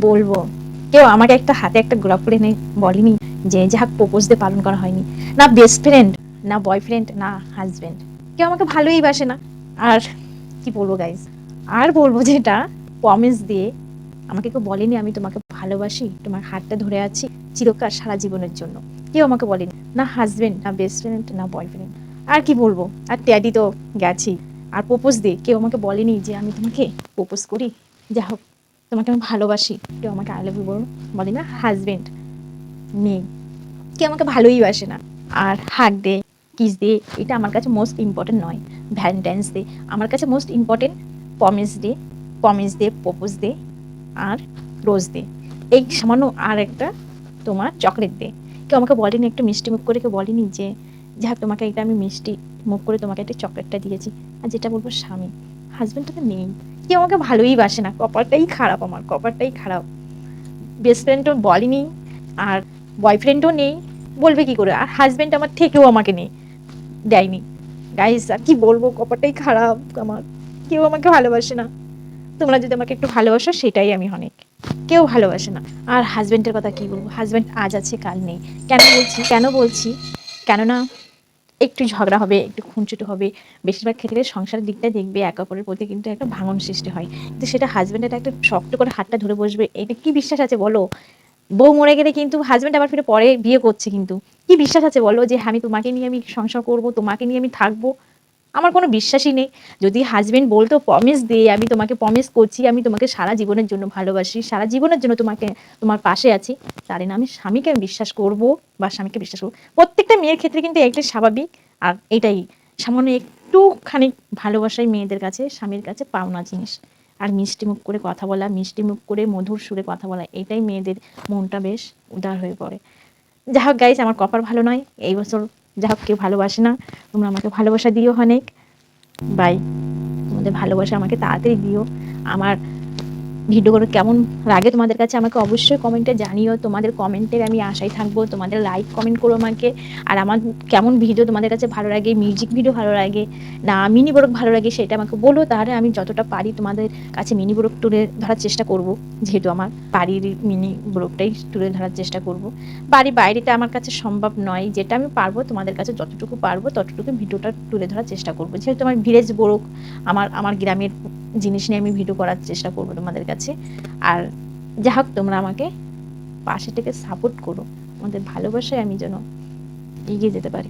বলবো, কেউ আমাকে একটা হাতে একটা গোলাপ করে এনে বলেনি যে যাক প্রপোজ ডে পালন করা হয়নি। না বেস্ট ফ্রেন্ড, না বয়ফ্রেন্ড, না হাজবেন্ড, কেউ আমাকে ভালোই বাসে না। আর কি বলবো গাইজ, আর বলবো যেটা প্রমিস দিয়ে আমাকে কেউ বলেনি আমি তোমাকে ভালোবাসি, তোমার হাতটা ধরে আছি চিরকাল সারা জীবনের জন্য, কেউ আমাকে বলেনি। না হাজবেন্ড, না বেস্ট ফ্রেন্ড, না বয়ফ্রেন্ড। আর কি বলবো, আর ট্যাডি তো গেছি। আর প্রপোজ দিয়ে কেউ আমাকে বলেনি যে আমি তোমাকে প্রপোজ করি, যা হোক তোমাকে আমি ভালোবাসি, কেউ আমাকে আই লাভ ইউ বলে না। হাজবেন্ড নেই, কেউ আমাকে ভালোই বাসে না। আর হাগ দে, কিস দে, এটা আমার কাছে মোস্ট ইম্পর্টেন্ট নয়। ভ্যালেন্টাইন্স ডে আমার কাছে most important. Promise day, propose day, আর রোজ ডে, এই সামান্য আর একটা তোমার চকলেট ডে। কেউ আমাকে বলেনি, একটু মিষ্টি মুখ করে কেউ বলেনি যে যাক তোমাকে এটা আমি মিষ্টি মুখ করে তোমাকে একটা চকলেটটা দিয়েছি। আর যেটা বলবো স্বামী, হাজবেন্ডটা তো নেই, কেউ আমাকে ভালোই বাসে না। কপালটাই খারাপ, আমার কপালটাই খারাপ। বেস্ট ফ্রেন্ডও বলেনি, আর বয়ফ্রেন্ডও নেই, বলবে কি করে। আর হাজবেন্ড আমার থেকেও আমাকে নেই, দেয়নি। গাইস আর কি বলবো, কপালটাই খারাপ আমার, কেউ আমাকে ভালোবাসে না। তোমরা যদি আমাকে একটু ভালোবাসো সেটাই আমি অনেক, কেউ ভালোবাসে না। আর হাজবেন্ডের কথা কি বলবো, হাজবেন্ড আজ আছে কাল নেই। কেন বলছি, কেননা একটু ঝগড়া হবে, একটু খুনচুটি হবে, বেশিরভাগ ক্ষেত্রে সংসারের দিকটা দেখবে একে অপরের প্রতি কিন্তু একটা ভাঙন সৃষ্টি হয়। কিন্তু সেটা হাজবেন্ডের একটা শক্ত করে হাতটা ধরে বসবে, এটা কি বিশ্বাস আছে বলো? বউ মরে গেলে কিন্তু হাজবেন্ড আবার ফিরে পরে বিয়ে করছে, কিন্তু কি বিশ্বাস আছে বলো যে আমি তোমাকে নিয়ে আমি সংসার করব, তোমাকে নিয়ে আমি থাকবো? আমার কোনো বিশ্বাসই নেই। যদি হাজবেন্ড বলতো প্রমিস দিয়ে আমি তোমাকে প্রমিস করছি, আমি তোমাকে সারা জীবনের জন্য ভালোবাসি, সারা জীবনের জন্য তোমাকে তোমার পাশে আছি, তাহলে না আমি স্বামীকে আমি বিশ্বাস করব বা স্বামীকে বিশ্বাস করবো। প্রত্যেকটা মেয়ের ক্ষেত্রে কিন্তু একটা স্বাভাবিক। আর এটাই সামান্য একটুখানি ভালোবাসাই মেয়েদের কাছে স্বামীর কাছে পাওনা জিনিস। আর মিষ্টি মুখ করে কথা বলা, মিষ্টি মুখ করে মধুর সুরে কথা বলা, এটাই মেয়েদের মনটা বেশ উদার হয়ে পড়ে। যা হোক গাইস, আমার কপাল ভালো নয় এই বছর, যা হোক কেউ ভালোবাসে না। তোমরা আমাকে ভালোবাসা দিও অনেক। বাই। তোমাদের ভালোবাসা আমাকে তাড়াতাড়ি দিও। আমার ভিডিওগুলো কেমন লাগে তোমাদের কাছে আমাকে অবশ্যই কমেন্টে জানিও। তোমাদের কমেন্টের আমি আশায় থাকবো, তোমাদের লাইক কমেন্ট করো আমাকে। আর আমার কেমন ভিডিও তোমাদের কাছে ভালো লাগে, মিউজিক ভিডিও ভালো লাগে না মিনি ব্লগ ভালো লাগে, সেটা আমাকে বলো। তাহলে আমি যতটা পারি তোমাদের কাছে মিনি ব্লগ তুলে ধরার চেষ্টা করব। যেহেতু আমার বাড়ির মিনি ব্লগটাই তুলে ধরার চেষ্টা করব। বাড়ির বাইরেতে আমার কাছে সম্ভব নয়, যেটা আমি পারবো তোমাদের কাছে যতটুকু পারবো ততটুকু ভিডিওটা তুলে ধরার চেষ্টা করব। যেহেতু আমার ভিলেজ ব্লগ, আমার গ্রামের জিনিস নিয়ে আমি ভিডিও করার চেষ্টা করবো তোমাদের কাছে। আর যা হোক তোমরা আমাকে পাশে থেকে সাপোর্ট করো, তোমাদের ভালোবাসায় আমি যেন এগিয়ে যেতে পারি।